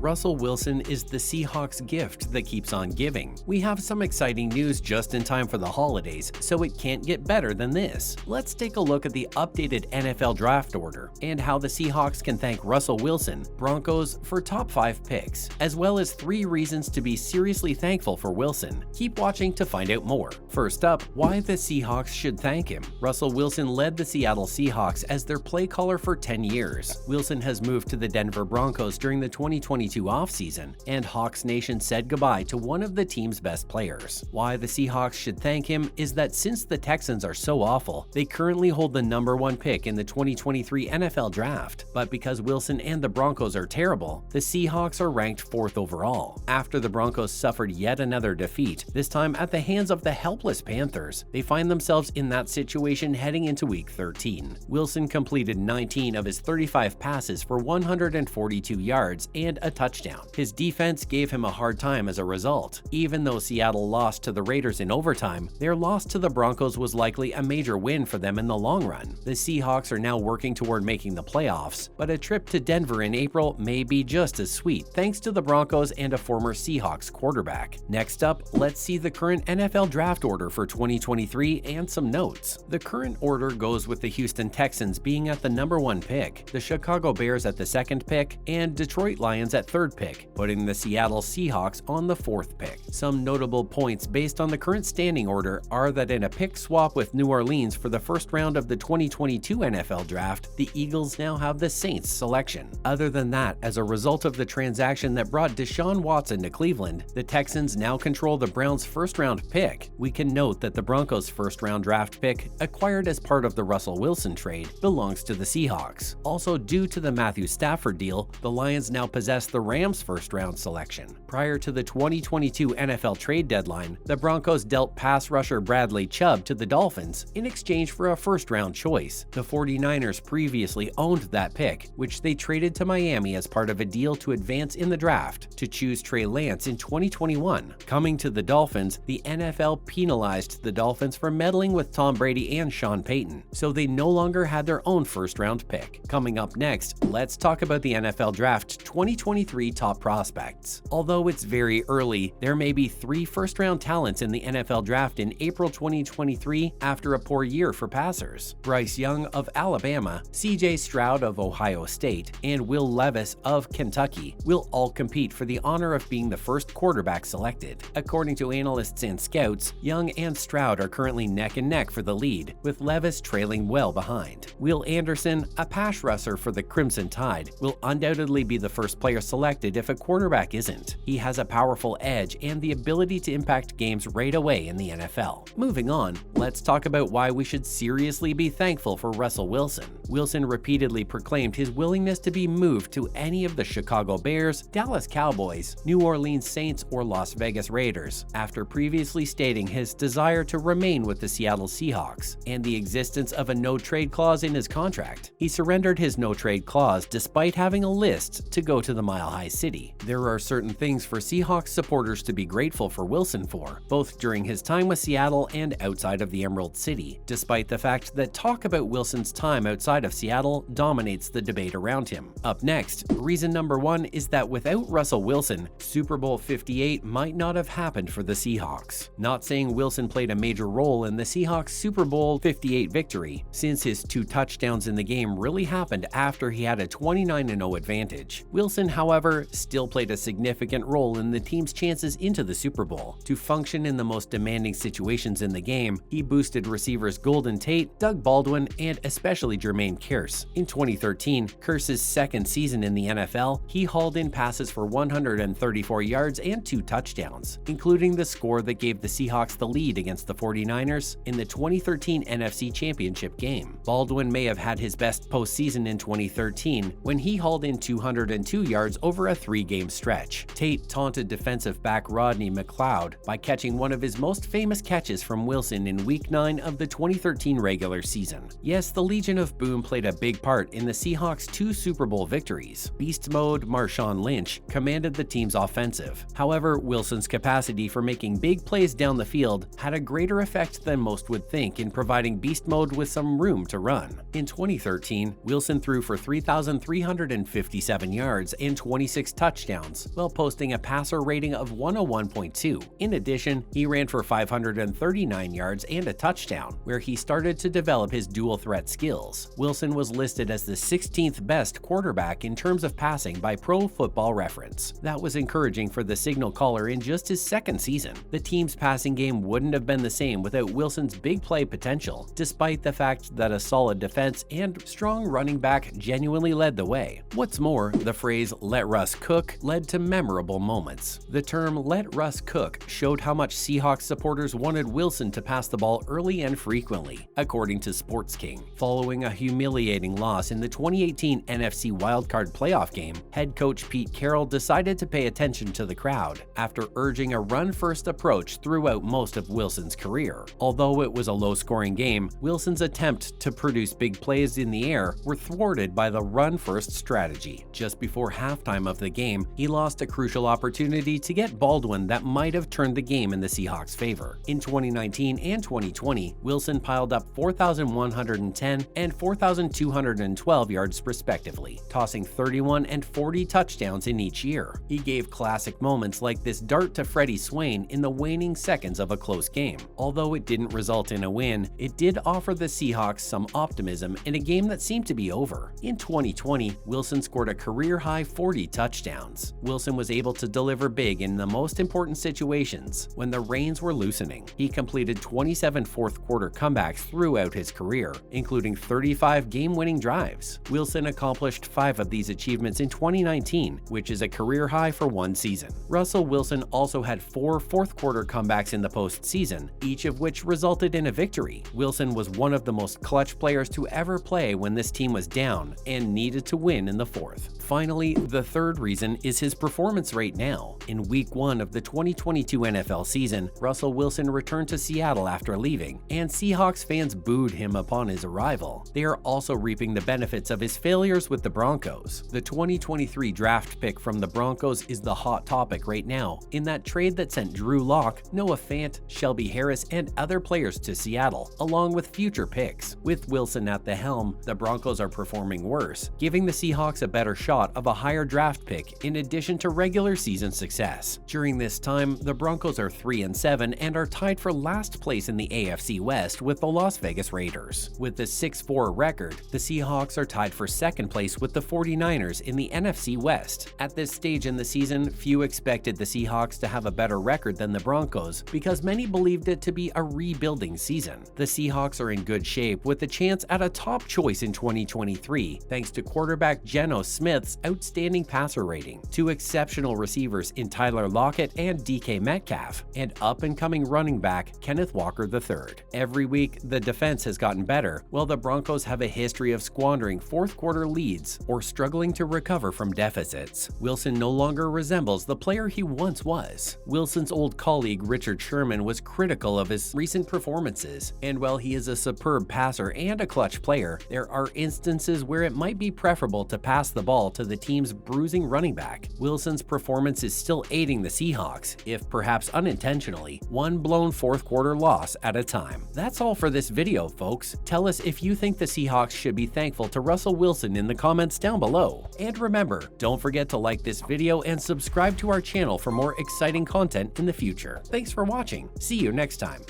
Russell Wilson is the Seahawks gift that keeps on giving. We have some exciting news just in time for the holidays, so it can't get better than this. Let's take a look at the updated NFL draft order and how the Seahawks can thank Russell Wilson, Broncos, for top 5 picks, as well as 3 reasons to be seriously thankful for Wilson. Keep watching to find out more. First up, why the Seahawks should thank him. Russell Wilson led the Seattle Seahawks as their play caller for 10 years. Wilson has moved to the Denver Broncos during the 2022 offseason, and Hawks Nation said goodbye to one of the team's best players. Why the Seahawks should thank him is that since the Texans are so awful, they currently hold the #1 pick in the 2023 NFL Draft. But because Wilson and the Broncos are terrible, the Seahawks are ranked 4th overall. After the Broncos suffered yet another defeat, this time at the hands of the helpless Panthers, they find themselves in that situation heading into Week 13. Wilson completed 19 of his 35 passes for 142 yards and a touchdown. His defense gave him a hard time as a result. Even though Seattle lost to the Raiders in overtime, their loss to the Broncos was likely a major win for them in the long run. The Seahawks are now working toward making the playoffs, but a trip to Denver in April may be just as sweet thanks to the Broncos and a former Seahawks quarterback. Next up, let's see the current NFL draft order for 2023 and some notes. The current order goes with the Houston Texans being at the #1 pick, the Chicago Bears at the 2nd pick, and Detroit Lions at 3rd pick, putting the Seattle Seahawks on the 4th pick. Some notable points based on the current standing order are that in a pick swap with New Orleans for the first round of the 2022 NFL Draft, the Eagles now have the Saints selection. Other than that, as a result of the transaction that brought Deshaun Watson to Cleveland, the Texans now control the Browns' first-round pick. We can note that the Broncos' first-round draft pick, acquired as part of the Russell Wilson trade, belongs to the Seahawks. Also, due to the Matthew Stafford deal, the Lions now possess the Rams' first-round selection. Prior to the 2022 NFL trade deadline, the Broncos dealt pass rusher Bradley Chubb to the Dolphins in exchange for a first-round choice. The 49ers previously owned that pick, which they traded to Miami as part of a deal to advance in the draft to choose Trey Lance in 2021. Coming to the Dolphins, the NFL penalized the Dolphins for meddling with Tom Brady and Sean Payton, so they no longer had their own first-round pick. Coming up next, let's talk about the NFL Draft 2023 top prospects. Although it's very early, there may be 3 first-round talents in the NFL Draft in April 2023 after a poor year for passers. Bryce Young of Alabama, CJ Stroud of Ohio State, and Will Levis of Kentucky will all compete for the honor of being the first quarterback selected. According to analysts and scouts, Young and Stroud are currently neck and neck for the lead, with Levis trailing well behind. Will Anderson, a pass rusher for the Crimson Tide, will undoubtedly be the first player selected if a quarterback isn't. He has a powerful edge and the ability to impact games right away in the NFL. Moving on, let's talk about why we should seriously be thankful for Russell Wilson. Wilson repeatedly proclaimed his willingness to be moved to any of the Chicago Bears, Dallas Cowboys, New Orleans Saints, or Las Vegas Raiders, after previously stating his desire to remain with the Seattle Seahawks and the existence of a no-trade clause in his contract. He surrendered his no-trade clause despite having a list to go to the Mile High City. There are certain things for Seahawks supporters to be grateful for Wilson for, both during his time with Seattle and outside of the Emerald City, despite the fact that talk about Wilson's time outside of Seattle dominates the debate around him. Up next, reason number 1 is that without Russell Wilson, Super Bowl LVIII might not have happened for the Seahawks. Not saying Wilson played a major role in the Seahawks' Super Bowl LVIII victory, since his 2 touchdowns in the game really happened after he had a 29-0 advantage. Wilson, however, still played a significant role in the team's chances into the Super Bowl. To function in the most demanding situations in the game, he boosted receivers Golden Tate, Doug Baldwin, and especially Jermaine Kearse. In 2013, Kearse's 2nd season in the NFL, he hauled in passes for 134 yards and 2 touchdowns, including the score that gave the Seahawks the lead against the 49ers in the 2013 NFC Championship game. Baldwin may have had his best postseason in 2013 when he hauled in 202 yards over a 3-game stretch. Tate taunted defensive back Rodney McLeod by catching one of his most famous catches from Wilson in Week 9 of the 2013 regular season. Yes, the Legion of Boom played a big part in the Seahawks' 2 Super Bowl victories. Beast Mode Marshawn Lynch commanded the team's offensive. However, Wilson's capacity for making big plays down the field had a greater effect than most would think in providing Beast Mode with some room to run. In 2013, Wilson threw for 3,357 yards and 20 26 touchdowns, while posting a passer rating of 101.2. In addition, he ran for 539 yards and a touchdown, where he started to develop his dual-threat skills. Wilson was listed as the 16th best quarterback in terms of passing by Pro Football Reference. That was encouraging for the signal caller in just his second season. The team's passing game wouldn't have been the same without Wilson's big play potential, despite the fact that a solid defense and strong running back genuinely led the way. What's more, the phrase "let Russ cook" led to memorable moments. The term "let Russ cook" showed how much Seahawks supporters wanted Wilson to pass the ball early and frequently, according to Sports King. Following a humiliating loss in the 2018 NFC wildcard playoff game, head coach Pete Carroll decided to pay attention to the crowd after urging a run-first approach throughout most of Wilson's career. Although it was a low-scoring game, Wilson's attempt to produce big plays in the air were thwarted by the run-first strategy. Just before halftime of the game, he lost a crucial opportunity to get Baldwin that might have turned the game in the Seahawks' favor. In 2019 and 2020, Wilson piled up 4,110 and 4,212 yards respectively, tossing 31 and 40 touchdowns in each year. He gave classic moments like this dart to Freddie Swain in the waning seconds of a close game. Although it didn't result in a win, it did offer the Seahawks some optimism in a game that seemed to be over. In 2020, Wilson scored a career-high 40 touchdowns. Wilson was able to deliver big in the most important situations when the reins were loosening. He completed 27 fourth-quarter comebacks throughout his career, including 35 game-winning drives. Wilson accomplished 5 of these achievements in 2019, which is a career high for one season. Russell Wilson also had 4 fourth-quarter comebacks in the postseason, each of which resulted in a victory. Wilson was one of the most clutch players to ever play when this team was down and needed to win in the fourth. Finally, the third reason is his performance right now. In Week 1 of the 2022 NFL season, Russell Wilson returned to Seattle after leaving, and Seahawks fans booed him upon his arrival. They are also reaping the benefits of his failures with the Broncos. The 2023 draft pick from the Broncos is the hot topic right now, in that trade that sent Drew Lock, Noah Fant, Shelby Harris, and other players to Seattle, along with future picks. With Wilson at the helm, the Broncos are performing worse, giving the Seahawks a better shot of a higher draft pick in addition to regular season success. During this time, the Broncos are 3-7 and are tied for last place in the AFC West with the Las Vegas Raiders. With the 6-4 record, the Seahawks are tied for second place with the 49ers in the NFC West. At this stage in the season, few expected the Seahawks to have a better record than the Broncos because many believed it to be a rebuilding season. The Seahawks are in good shape with a chance at a top choice in 2023 thanks to quarterback Geno Smith's outstanding passer rating, 2 exceptional receivers in Tyler Lockett and DK Metcalf, and up-and-coming running back Kenneth Walker III. Every week, the defense has gotten better, while the Broncos have a history of squandering fourth-quarter leads or struggling to recover from deficits. Wilson no longer resembles the player he once was. Wilson's old colleague Richard Sherman was critical of his recent performances, and while he is a superb passer and a clutch player, there are instances where it might be preferable to pass the ball to the team's bruising running back. Wilson's performance is still aiding the Seahawks, if perhaps unintentionally, one blown fourth-quarter loss at a time. That's all for this video, folks. Tell us if you think the Seahawks should be thankful to Russell Wilson in the comments down below. And remember, don't forget to like this video and subscribe to our channel for more exciting content in the future. Thanks for watching. See you next time.